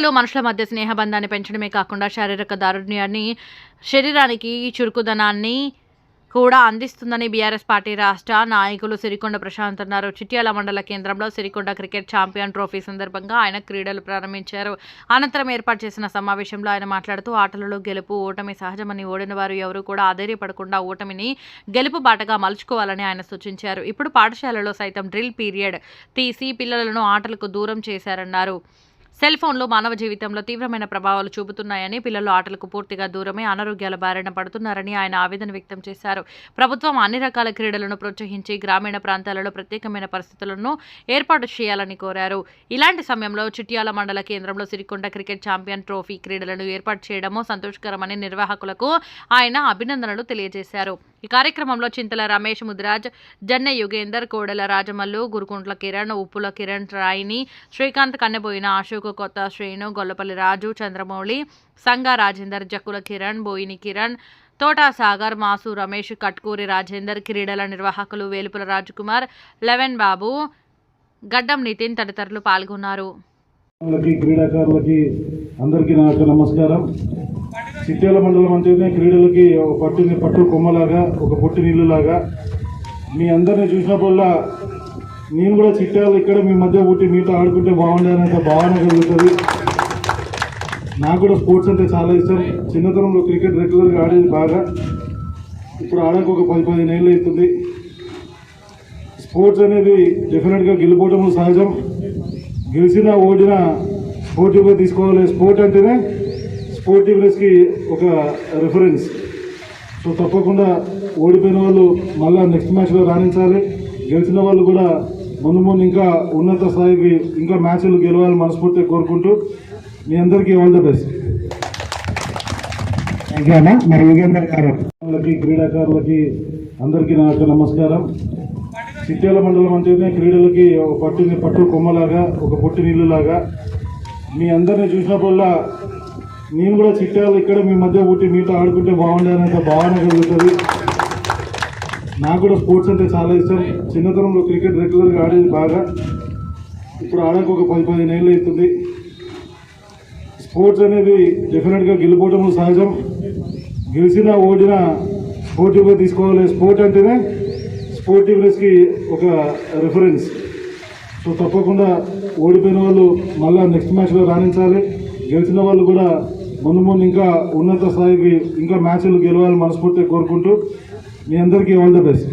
క్రీడలు మనుషుల మధ్య స్నేహబంధాన్ని పెంచడమే కాకుండా శారీరక దారుణ్యాన్ని, శరీరానికి చురుకుదనాన్ని కూడా అందిస్తుందని బీఆర్ఎస్ పార్టీ రాష్ట్ర నాయకులు సిరికొండ ప్రశాంత్ అన్నారు. చిట్యాల మండల కేంద్రంలో సిరికొండ క్రికెట్ ఛాంపియన్ ట్రోఫీ సందర్భంగా ఆయన క్రీడలు ప్రారంభించారు. అనంతరం ఏర్పాటు చేసిన సమావేశంలో ఆయన మాట్లాడుతూ ఆటలలో గెలుపు ఓటమి సహజమని, ఓడిన వారు ఎవరూ కూడా ఆధైర్యపడకుండా ఓటమిని గెలుపు బాటగా మలుచుకోవాలని ఆయన సూచించారు. ఇప్పుడు పాఠశాలలో సైతం డ్రిల్ పీరియడ్ తీసి పిల్లలను ఆటలకు దూరం చేశారన్నారు. సెల్ ఫోన్లు మానవ జీవితంలో తీవ్రమైన ప్రభావాలు చూపుతున్నాయని, పిల్లలు ఆటలకు పూర్తిగా దూరమే అనారోగ్యాల బారిన పడుతున్నారని ఆయన ఆవేదన వ్యక్తం చేశారు. ప్రభుత్వం అన్ని రకాల క్రీడలను ప్రోత్సహించి గ్రామీణ ప్రాంతాలలో ప్రత్యేకమైన పరిస్థితులను ఏర్పాటు చేయాలని కోరారు. ఇలాంటి సమయంలో చిట్యాల మండల కేంద్రంలో సిరికొండ క్రికెట్ ఛాంపియన్ ట్రోఫీ క్రీడలను ఏర్పాటు చేయడమో సంతోషకరమని నిర్వాహకులకు ఆయన అభినందనలు తెలియజేశారు. ఈ కార్యక్రమంలో చింతల రమేష్, ముదిరాజ్, జన్నె యుగేందర్, కోడెల రాజమల్లు, గురుకుంట్ల కిరణ్, ఉప్పుల కిరణ్, రాయిని, శ్రీకాంత్, కన్నెబోయిన అశోక్, కొత్త శ్రేణు, గొల్లపల్లి రాజు, చంద్రమౌళి, సంగా రాజేందర్, జక్కుల కిరణ్, బోయిని కిరణ్, తోటా సాగర్, మాసు రమేష్, కట్కూరి రాజేందర్, క్రీడల నిర్వాహకులు వేలుపుల రాజ్కుమార్, లెవెన్ బాబు, గడ్డం నితిన్ తదితరులు పాల్గొన్నారు. క్రీడాకారులకి అందరికీ నాకు నమస్కారం. చిట్యాల మండలం అంటేనే క్రీడలకి పట్టు కొమ్మలాగా, ఒక పొట్టి నీళ్ళులాగా. మీ అందరిని చూసినప్పుడల్లా నేను కూడా చిట్యాలు ఇక్కడ మీ మధ్య పుట్టి మీతో ఆడుకుంటే బాగుండే అనేక భావన కలుగుతుంది. నాకు కూడా స్పోర్ట్స్ అంటే చాలా ఇష్టం. చిన్నతనంలో క్రికెట్ రెగ్యులర్గా ఆడేది బాగా. ఇప్పుడు ఆడక ఒక 10-15 ఏళ్ళు అవుతుంది. స్పోర్ట్స్ అనేది డెఫినెట్గా గెలిపోవడం సహజం. గెలిచినా ఓడినా స్పోర్టివ్గా తీసుకోవాలి. స్పోర్ట్ అంటేనే స్పోర్టివ్నెస్కి ఒక రిఫరెన్స్. సో తప్పకుండా ఓడిపోయిన వాళ్ళు మళ్ళీ నెక్స్ట్ మ్యాచ్లో రాణించాలి. గెలిచిన వాళ్ళు కూడా ముందు ఇంకా ఉన్నత స్థాయికి ఇంకా మ్యాచ్లు గెలవాలని మనస్ఫూర్తిగా కోరుకుంటూ మీ అందరికీ ఆల్ ద బెస్ట్. క్రీడాకారులకి అందరికీ నాకు నమస్కారం. చిట్యాల మండలం అంటేనే క్రీడలకి పట్టు కొమ్మలాగా, ఒక పొట్టి నీళ్ళులాగా. మీ అందరిని చూసినప్పుడల్లా నేను కూడా చిట్యాలు ఇక్కడ మీ మధ్య పుట్టి మీతో ఆడుకుంటే బాగుండే అనేక భావన కలుగుతుంది. నాకు కూడా స్పోర్ట్స్ అంటే చాలా ఇష్టం. చిన్నతనంలో క్రికెట్ రెగ్యులర్గా ఆడేది బాగా. ఇప్పుడు ఆడక ఒక 10-15 ఏళ్ళు అవుతుంది. స్పోర్ట్స్ అనేది డెఫినెట్గా గెలిపోవడం సహజం. గెలిచినా ఓడినా స్పోర్టివ్గా తీసుకోవాలి. స్పోర్ట్ అంటేనే స్పోర్టివ్నెస్కి ఒక రిఫరెన్స్. సో తప్పకుండా ఓడిపోయిన వాళ్ళు మళ్ళీ నెక్స్ట్ మ్యాచ్లో రాణించాలి. గెలిచిన వాళ్ళు కూడా ముందు ఇంకా ఉన్నత స్థాయికి ఇంకా మ్యాచ్లు గెలవాలని మనస్ఫూర్తిగా కోరుకుంటూ మీ అందరికీ ఆల్ ద బెస్ట్.